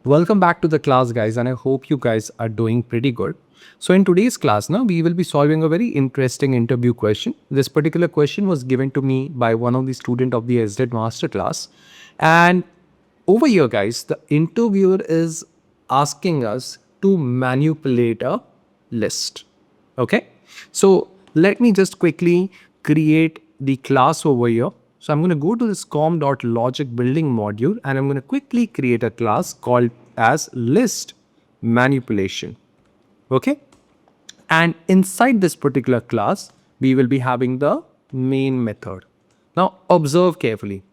Welcome back to the class, guys, and I hope you guys are doing pretty good. So in today's class now, we will be solving a very interesting interview question. This particular question was given to me by one of the student of the SDET masterclass. And over here, guys, the interviewer is asking us to manipulate a list. Okay. So let me just quickly create the class over here. So I'm going to go to this com.logic building module and I'm going to quickly create a class called as list manipulation. Okay. And inside this particular class, we will be having the main method. Now observe carefully.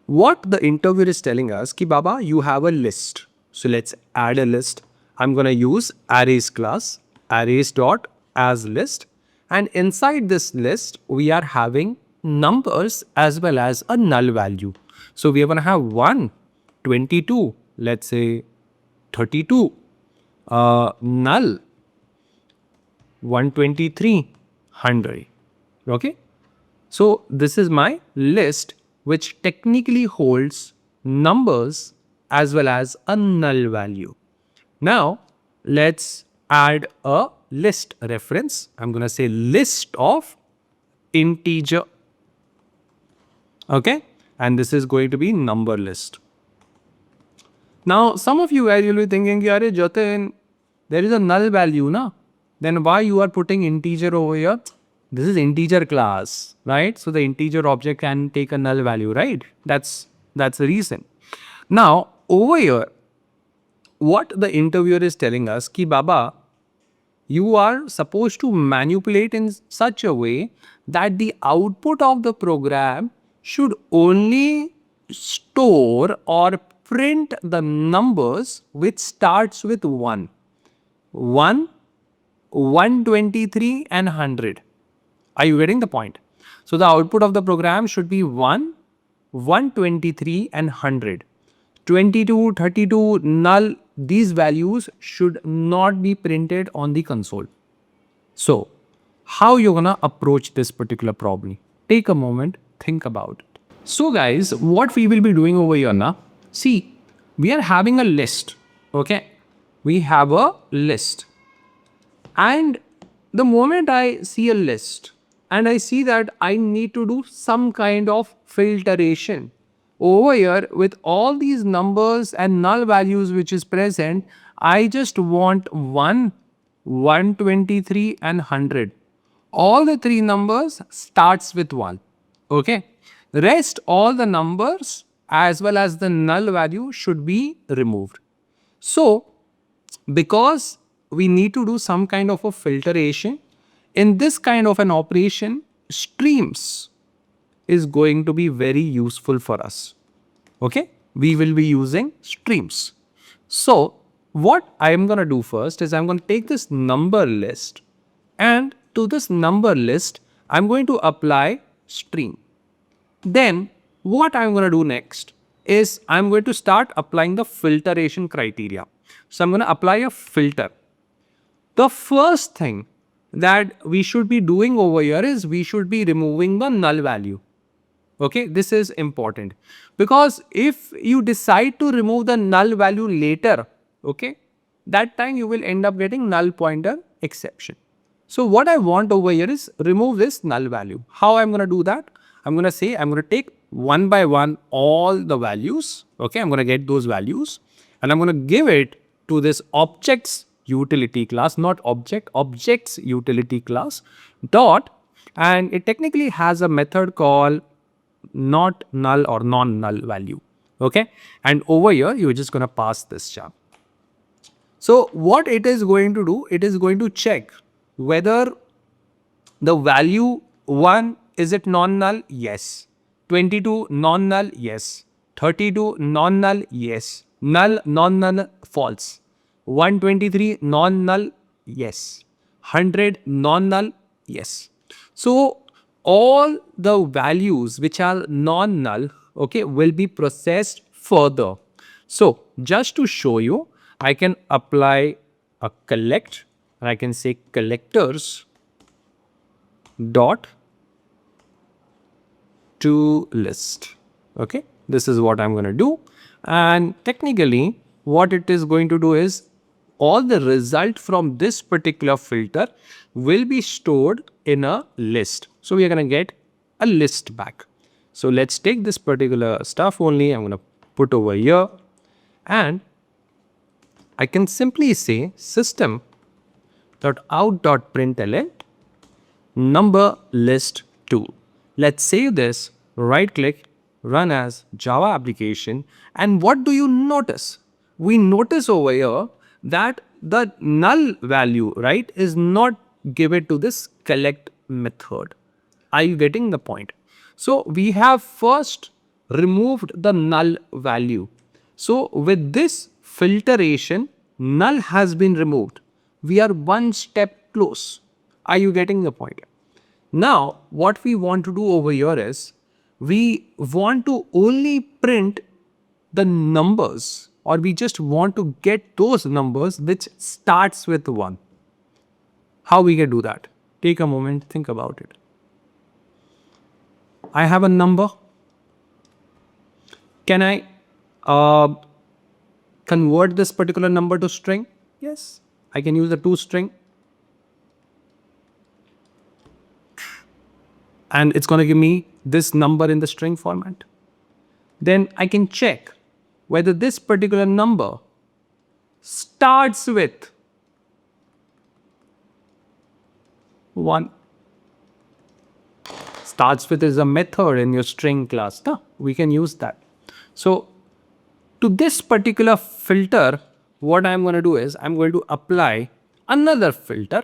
What the interviewer is telling us, ki Baba, you have a list. So let's add a list. I'm going to use arrays class, arrays dot as list. And inside this list, we are having numbers as well as a null value. So we are going to have 1, 22, let's say 32, null, 123, 100. Okay. So this is my list which technically holds numbers as well as a null value. Now let's add a list reference. I'm going to say list of integer. Okay. And this is going to be number list. Now some of you guys will be thinking, Yare Jatin, there is a null value, na? Then why you are putting integer over here? This is integer class, right? So the integer object can take a null value, right? That's the reason. Now over here, what the interviewer is telling us, ki Baba, you are supposed to manipulate in such a way that the output of the program should only store or print the numbers which starts with 1. 1, 123 and 100. Are you getting the point? So the output of the program should be 1, 123 and 100. 22, 32, null, these values should not be printed on the console. So how you're gonna approach this particular problem? Take a moment, think about it. So guys, what we will be doing over here now, see, we are having a list, okay? We have a list. And the moment I see a list and I see that I need to do some kind of filtration over here with all these numbers and null values which is present, I just want 1, 123 and 100. All the three numbers starts with 1. Okay. Rest all the numbers as well as the null value should be removed. So because we need to do some kind of a filtration, in this kind of an operation, streams is going to be very useful for us. Okay, we will be using streams. So what I am going to do first is I'm going to take this number list, and to this number list I'm going to apply stream. Then what I'm going to do next is I'm going to start applying the filtration criteria. So I'm going to apply a filter. The first thing that we should be doing over here is we should be removing the null value. Okay, this is important because if you decide to remove the null value later, okay, that time you will end up getting null pointer exception. So what I want over here is remove this null value. How I'm going to do that? I'm going to say I'm going to take one by one all the values. Okay, I'm going to get those values and I'm going to give it to this objects utility class, not object, objects utility class dot, and it technically has a method called not null or non-null value. Okay, and over here you're just going to pass this chap. So what it is going to do, it is going to check whether the value 1 is it non-null? Yes. 22 non-null? Yes. 32 non-null? Yes. Null, non-null, false. 123 non-null? Yes. 100 non-null? Yes. So all the values which are non-null, okay, will be processed further. So just to show you, I can apply a collect and I can say collectors dot to list. Okay, This is what I'm going to do. And technically, what it is going to do is all the result from this particular filter will be stored in a list. So we are going to get a list back. So let's take this particular stuff only. I'm going to put over here, and I can simply say system.out.println number list 2. Let's save this, right click, run as Java application. And what do you notice? We notice over here that the null value, right, is not given to this collect method. Are you getting the point? So we have first removed the null value. So with this filtration, null has been removed. We are one step close. Are you getting the point? Now, what we want to do over here is we want to only print the numbers, or we just want to get those numbers which starts with 1. How we can do that? Take a moment, think about it. I have a number. Can I convert this particular number to string? Yes, I can use the toString. And it's going to give me this number in the string format. Then I can check whether this particular number starts with 1. Starts with is a method in your string class. No, we can use that. So to this particular filter, what I'm going to do is I'm going to apply another filter,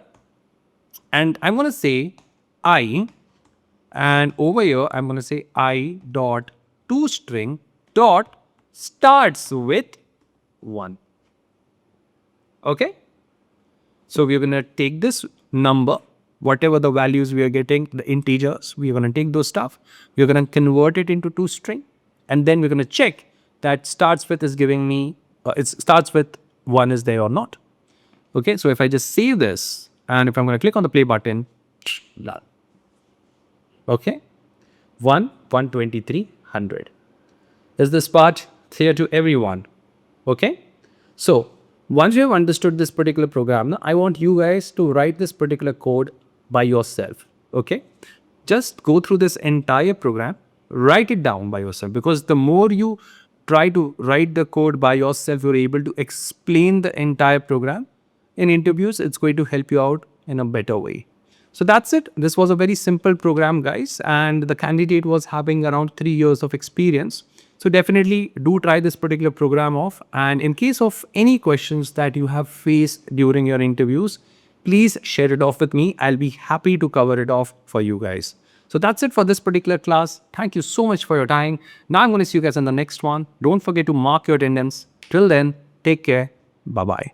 and I'm going to say I, and over here I'm going to say I dot toString dot starts with 1. Okay. So we're going to take this number, whatever the values we are getting, the integers, we're going to take those stuff, we're going to convert it into toString, and then we're going to check that starts with is giving me, it starts with 1 is there or not. Okay, so if I just save this, and if I'm going to click on the play button, null. Okay, 1, 123, 100. Is this part clear to everyone? Okay, so once you have understood this particular program, now I want you guys to write this particular code by yourself. Okay, just go through this entire program, write it down by yourself, because the more you try to write the code by yourself, you're able to explain the entire program. In interviews, it's going to help you out in a better way. So that's it. This was a very simple program, guys, and the candidate was having around 3 years of experience. So definitely do try this particular program off. And in case of any questions that you have faced during your interviews, please share it off with me. I'll be happy to cover it off for you guys. So that's it for this particular class. Thank you so much for your time. Now I'm going to see you guys in the next one. Don't forget to mark your attendance. Till then, take care. Bye-bye.